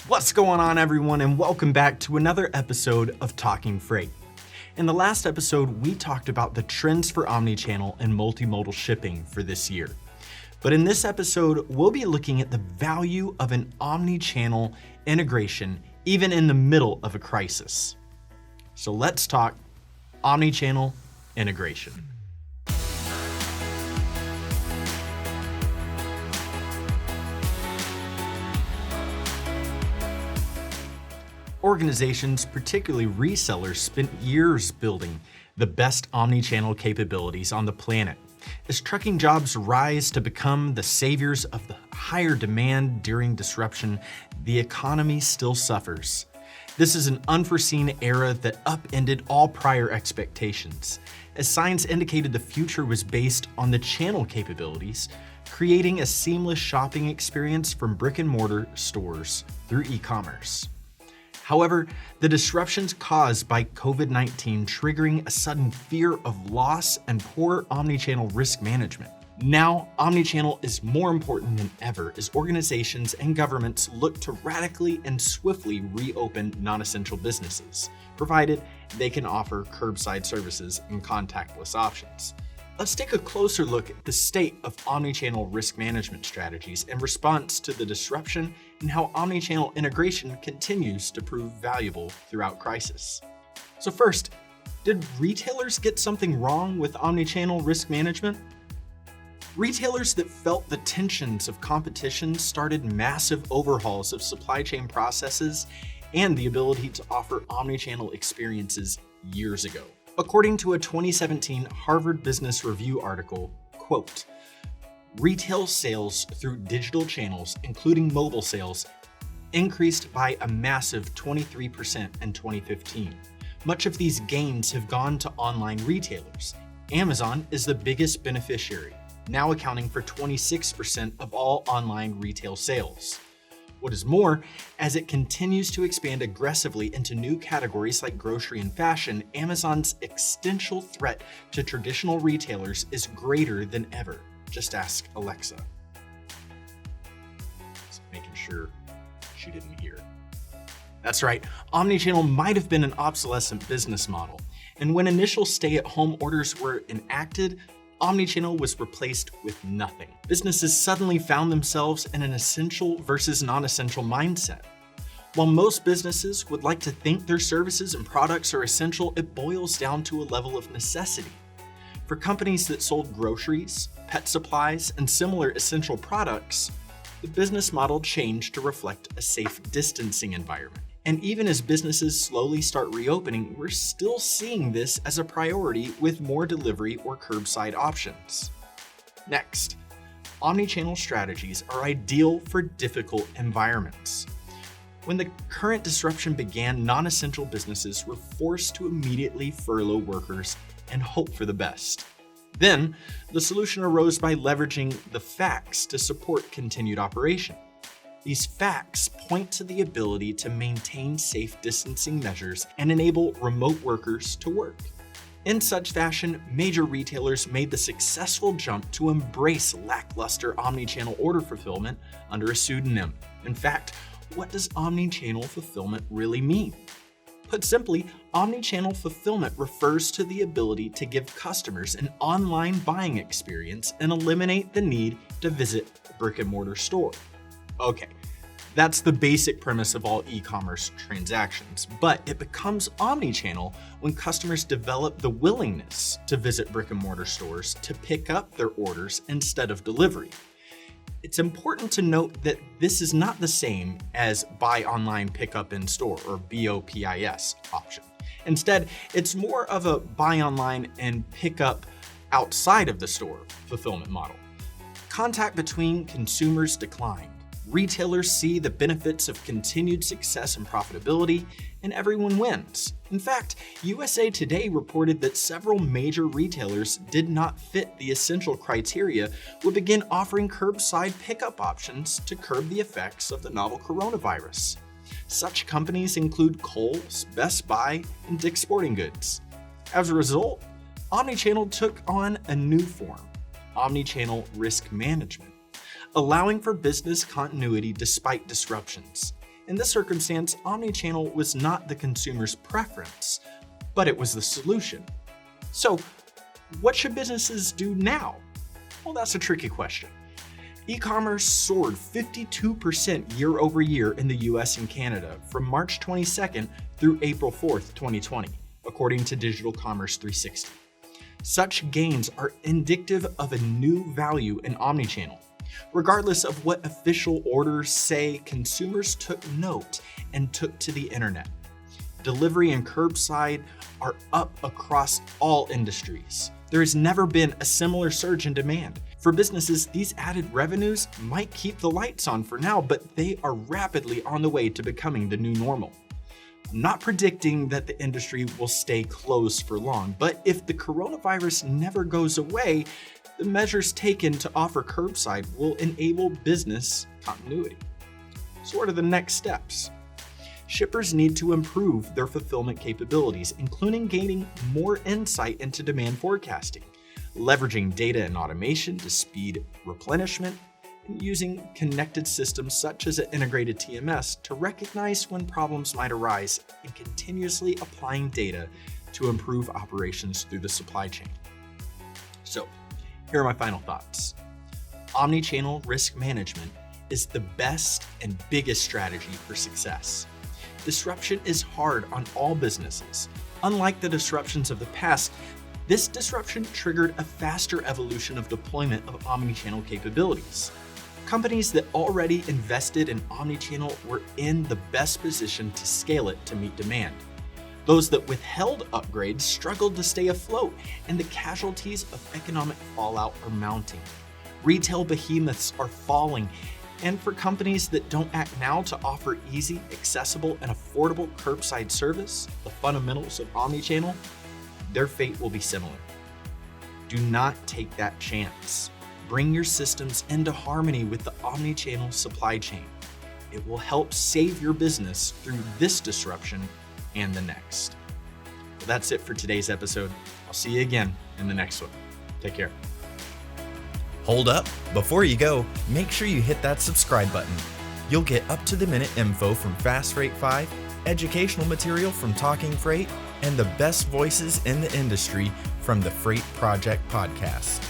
What's going on, everyone, and welcome back to another episode of Talking Freight. In the last episode, we talked about the trends for omnichannel and multimodal shipping for this year. But in this episode, we'll be looking at the value of an omnichannel integration even in the middle of a crisis. So let's talk omnichannel integration. Organizations, particularly resellers, spent years building the best omnichannel capabilities on the planet. As trucking jobs rise to become the saviors of the higher demand during disruption, the economy still suffers. This is an unforeseen era that upended all prior expectations, as signs indicated the future was based on the channel capabilities, creating a seamless shopping experience from brick-and-mortar stores through e-commerce. However, the disruptions caused by COVID-19 triggering a sudden fear of loss and poor omnichannel risk management. Now, omnichannel is more important than ever as organizations and governments look to radically and swiftly reopen non-essential businesses, provided they can offer curbside services and contactless options. Let's take a closer look at the state of omnichannel risk management strategies in response to the disruption and how omnichannel integration continues to prove valuable throughout crisis. So first, did retailers get something wrong with omnichannel risk management? Retailers that felt the tensions of competition started massive overhauls of supply chain processes and the ability to offer omnichannel experiences years ago. According to a 2017 Harvard Business Review article, quote, "Retail sales through digital channels, including mobile sales, increased by a massive 23% in 2015. Much of these gains have gone to online retailers. Amazon is the biggest beneficiary, now accounting for 26% of all online retail sales. What is more, as it continues to expand aggressively into new categories like grocery and fashion, Amazon's existential threat to traditional retailers is greater than ever. Just ask Alexa." Just making sure she didn't hear. That's right, omnichannel might have been an obsolescent business model, and when initial stay-at-home orders were enacted, omnichannel was replaced with nothing. Businesses suddenly found themselves in an essential versus non-essential mindset. While most businesses would like to think their services and products are essential, it boils down to a level of necessity. For companies that sold groceries, pet supplies, and similar essential products, the business model changed to reflect a safe distancing environment. And even as businesses slowly start reopening, we're still seeing this as a priority with more delivery or curbside options. Next, omnichannel strategies are ideal for difficult environments. When the current disruption began, non-essential businesses were forced to immediately furlough workers and hope for the best. Then, the solution arose by leveraging the facts to support continued operation. These facts point to the ability to maintain safe distancing measures and enable remote workers to work. In such fashion, major retailers made the successful jump to embrace lackluster omnichannel order fulfillment under a pseudonym. In fact, what does omnichannel fulfillment really mean? Put simply, omnichannel fulfillment refers to the ability to give customers an online buying experience and eliminate the need to visit a brick-and-mortar store. Okay, that's the basic premise of all e-commerce transactions, but it becomes omnichannel when customers develop the willingness to visit brick-and-mortar stores to pick up their orders instead of delivery. It's important to note that this is not the same as buy online, pick up in store, or BOPIS option. Instead, it's more of a buy online and pick up outside of the store fulfillment model. Contact between consumers declined. Retailers see the benefits of continued success and profitability, and everyone wins. In fact, USA Today reported that several major retailers did not fit the essential criteria would begin offering curbside pickup options to curb the effects of the novel coronavirus. Such companies include Kohl's, Best Buy, and Dick's Sporting Goods. As a result, omnichannel took on a new form: omnichannel risk management, allowing for business continuity despite disruptions. In this circumstance, omnichannel was not the consumer's preference, but it was the solution. So, what should businesses do now? Well, that's a tricky question. E-commerce soared 52% year over year in the US and Canada from March 22nd through April 4th, 2020, according to Digital Commerce 360. Such gains are indicative of a new value in omnichannel. Regardless of what official orders say, consumers took note and took to the internet. Delivery and curbside are up across all industries. There has never been a similar surge in demand. For businesses, these added revenues might keep the lights on for now, but they are rapidly on the way to becoming the new normal. I'm not predicting that the industry will stay closed for long, but if the coronavirus never goes away, the measures taken to offer curbside will enable business continuity. So what are the next steps? Shippers need to improve their fulfillment capabilities, including gaining more insight into demand forecasting, leveraging data and automation to speed replenishment, and using connected systems such as an integrated TMS to recognize when problems might arise and continuously applying data to improve operations through the supply chain. So, here are my final thoughts. Omnichannel risk management is the best and biggest strategy for success. Disruption is hard on all businesses. Unlike the disruptions of the past, this disruption triggered a faster evolution of deployment of omnichannel capabilities. Companies that already invested in omnichannel were in the best position to scale it to meet demand. Those that withheld upgrades struggled to stay afloat, and the casualties of economic fallout are mounting. Retail behemoths are falling, and for companies that don't act now to offer easy, accessible, and affordable curbside service, the fundamentals of omnichannel, their fate will be similar. Do not take that chance. Bring your systems into harmony with the omnichannel supply chain. It will help save your business through this disruption and the next. Well, that's it for today's episode. I'll see you again in the next one. Take care. Hold up, before you go, make sure you hit that subscribe button. You'll get up-to-the-minute info from Fast Freight 5, educational material from Talking Freight, and the best voices in the industry from the Freight Project podcast.